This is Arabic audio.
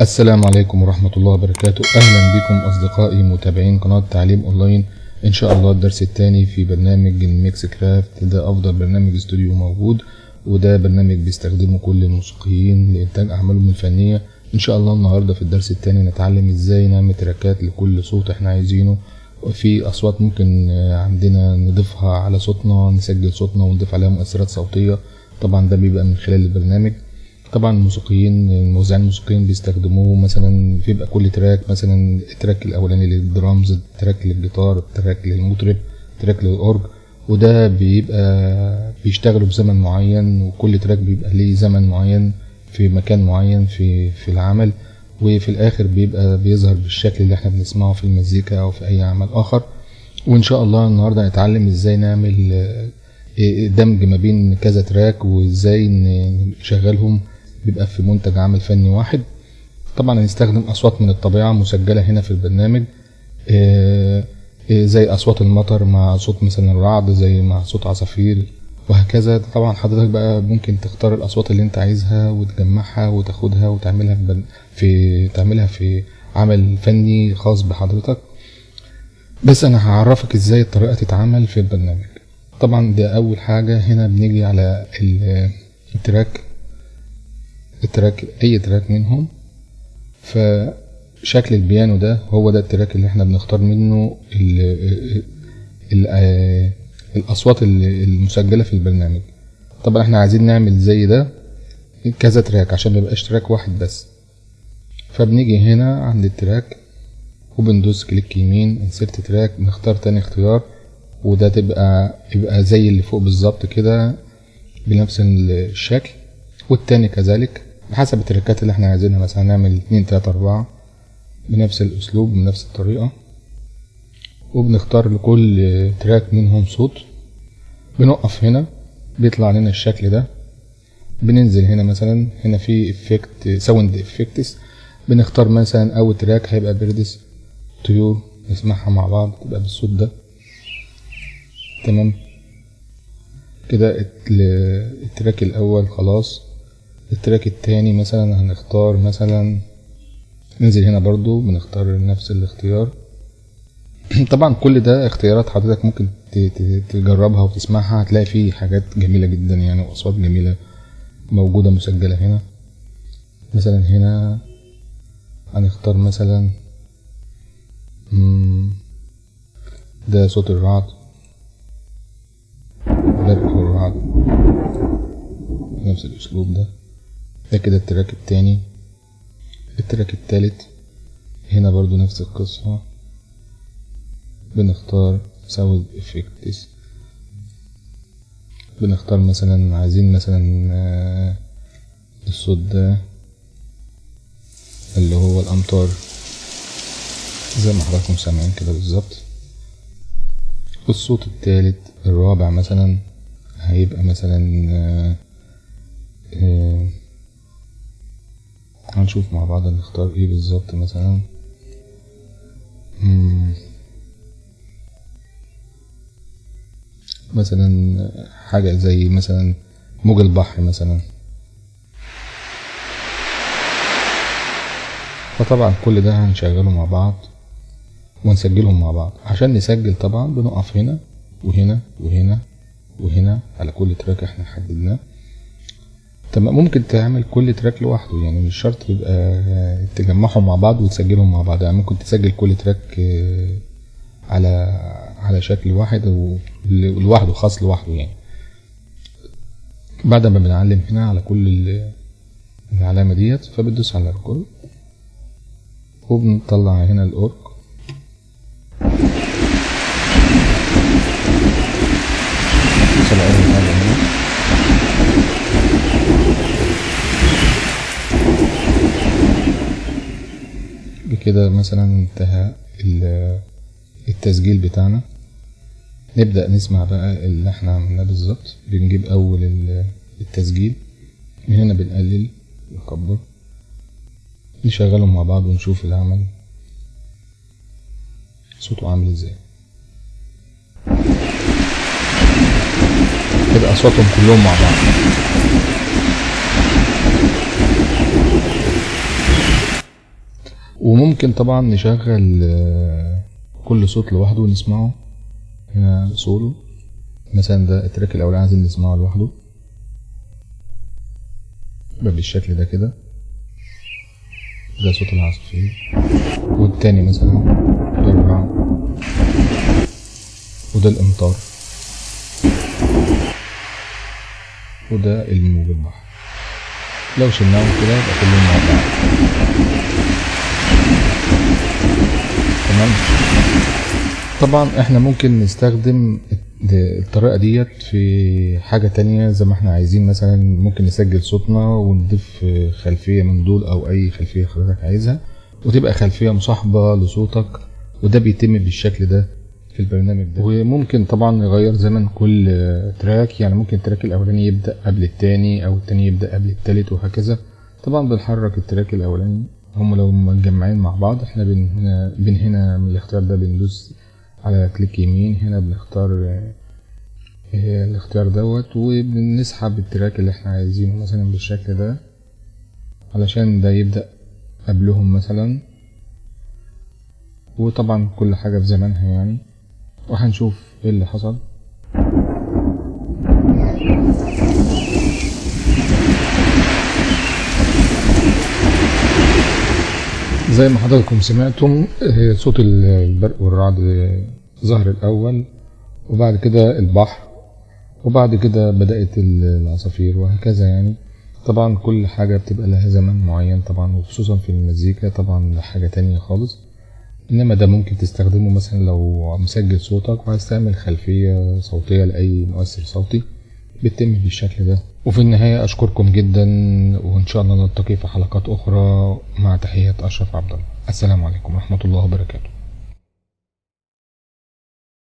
السلام عليكم ورحمة الله وبركاته. أهلا بكم أصدقائي متابعين قناة تعليم أونلاين. إن شاء الله الدرس الثاني في برنامج الميكس كرافت، ده أفضل برنامج استوديو موجود، وده برنامج بيستخدمه كل الموسيقيين لإنتاج أعمالهم الفنية. إن شاء الله النهاردة في الدرس الثاني نتعلم إزاي نعمل تراكات لكل صوت إحنا عايزينه. وفي أصوات ممكن عندنا نضيفها على صوتنا، نسجل صوتنا ونضيف عليها مؤثرات صوتية. طبعا ده بيبقى من خلال البرنامج. طبعا الموزعين الموسيقيين بيستخدموه، مثلا بيبقى كل تراك، مثلا التراك الاولاني للدرامز، التراك للجيتار، التراك للمطرب، التراك للاورج، وده بيبقى بيشتغلوا بزمن معين، وكل تراك بيبقى ليه زمن معين في مكان معين في العمل، وفي الاخر بيبقى بيظهر بالشكل اللي احنا بنسمعه في المزيكا او في اي عمل اخر. وان شاء الله النهارده هنتعلم ازاي نعمل دمج ما بين كذا تراك، وازاي نشغلهم بيبقى في منتج عمل فني واحد. طبعا هنستخدم اصوات من الطبيعة مسجلة هنا في البرنامج، زي اصوات المطر مع صوت مثلا الرعد، زي مع صوت عصافير، وهكذا. طبعا حضرتك بقى ممكن تختار الاصوات اللي انت عايزها وتجمعها وتاخدها وتعملها تعملها في عمل فني خاص بحضرتك. بس انا هعرفك ازاي الطريقة تتعمل في البرنامج. طبعا ده اول حاجة، هنا بنيجي على التراك، اي تراك منهم. فشكل البيانو ده هو ده التراك اللي احنا بنختار منه الاصوات المسجلة في البرنامج. طبعا احنا عايزين نعمل زي ده كذا تراك عشان ميبقاش تراك واحد بس. فبنيجي هنا عند التراك وبندوس كليك يمين انسيرت تراك، بنختار تاني اختيار، وده يبقى زي اللي فوق بالظبط كده بنفس الشكل، والتاني كذلك بحسب التراكات اللي احنا عايزينها. مثلا نعمل 2 3 4 بنفس الاسلوب بنفس الطريقة، وبنختار لكل تراك منهم صوت. بنقف هنا بيطلع لنا الشكل ده. بننزل هنا، مثلا هنا في افكت ساوند افكتس، بنختار مثلا اول تراك هيبقى بيردس طيور، نسمعها مع بعض تبقى بالصوت ده. تمام كده التراك الاول خلاص. التراك التاني مثلا هنختار، مثلا ننزل هنا برضو بنختار نفس الاختيار. طبعا كل ده اختيارات حضرتك ممكن تجربها وتسمعها، هتلاقي فيه حاجات جميلة جدا يعني، واصوات جميلة موجودة مسجلة هنا. مثلا هنا هنختار مثلا ده صوت الرعد، برق الرعد بنفس الاسلوب ده. ده كده التراك التاني. التراك التالت هنا برضو نفس القصة، بنختار ساوند افكتس، بنختار مثلا عايزين مثلا الصوت ده اللي هو الامطار زي ما حضراتكم سامعين كده بالظبط. الصوت التالت الرابع مثلا هيبقى مثلا هنشوف مع بعض نختار ايه بالظبط. مثلا مثلا حاجة زي مثلا موج البحر مثلا. فطبعا كل ده هنشغله مع بعض ونسجلهم مع بعض. عشان نسجل طبعا بنقف هنا وهنا وهنا وهنا على كل تراك احنا حددناه. تمام. ممكن تعمل كل تراك لوحده، يعني مش شرط يبقى تجمعهم مع بعض وتسجلهم مع بعض. يعني ممكن تسجل كل تراك على شكل واحد ولوحده، خاص لوحده يعني. بعد ما بنعلم هنا على كل العلامة ديت، فبتدوس على الكل وبنطلع هنا الأورج. بكده مثلا انتهى التسجيل بتاعنا. نبدأ نسمع بقى اللي احنا عملناه بالظبط. بنجيب اول التسجيل من هنا، بنقلل نكبر، نشغلهم مع بعض ونشوف العمل صوته عامل ازاي. كده اصواتهم كلهم مع بعض. وممكن طبعا نشغل كل صوت لوحده ونسمعه. هنا سولو مثلا، ده التراك الاولاني عايزين نسمعه لوحده، يبقى بالشكل ده كده، ده صوت العصافير. والتاني مثلا ده الرعد، وده الامطار، وده الموج البحر. لو شلناهم كده يبقى كلهم مع بعض. تمام. طبعا احنا ممكن نستخدم الطريقة ديت في حاجة تانية زي ما احنا عايزين. مثلا ممكن نسجل صوتنا ونضيف خلفية من دول او اي خلفية حضرتك عايزها، وتبقى خلفية مصاحبة لصوتك، وده بيتم بالشكل ده في البرنامج ده. وممكن طبعا نغير زمن كل تراك، يعني ممكن التراك الاولاني يبدأ قبل التاني او التاني يبدأ قبل التالت وهكذا. طبعا بنحرك التراك الاولاني، هم لو متجمعين مع بعض احنا هنا من الاختيار ده بندوس على كليك يمين، هنا بنختار الاختيار دوت، وبنسحب التراك اللي احنا عايزينه مثلا بالشكل ده علشان ده يبدأ قبلهم مثلا. وطبعا كل حاجة في زمانها يعني، وهنشوف ايه اللي حصل. زي ما حضراتكم سمعتم صوت البرق والرعد ظهر الأول، وبعد كده البحر، وبعد كده بدأت العصافير وهكذا يعني. طبعا كل حاجة بتبقى لها زمن معين طبعا، وخصوصا في المزيكا طبعا ده حاجة تانية خالص. انما ده ممكن تستخدمه مثلا لو مسجل صوتك وعايز تعمل خلفية صوتية لأي مؤثر صوتي، بتتم بالشكل ده. وفي النهاية أشكركم جدا، وإن شاء الله نلتقي في حلقات أخرى. مع تحيات أشرف عبد الله. السلام عليكم ورحمة الله وبركاته.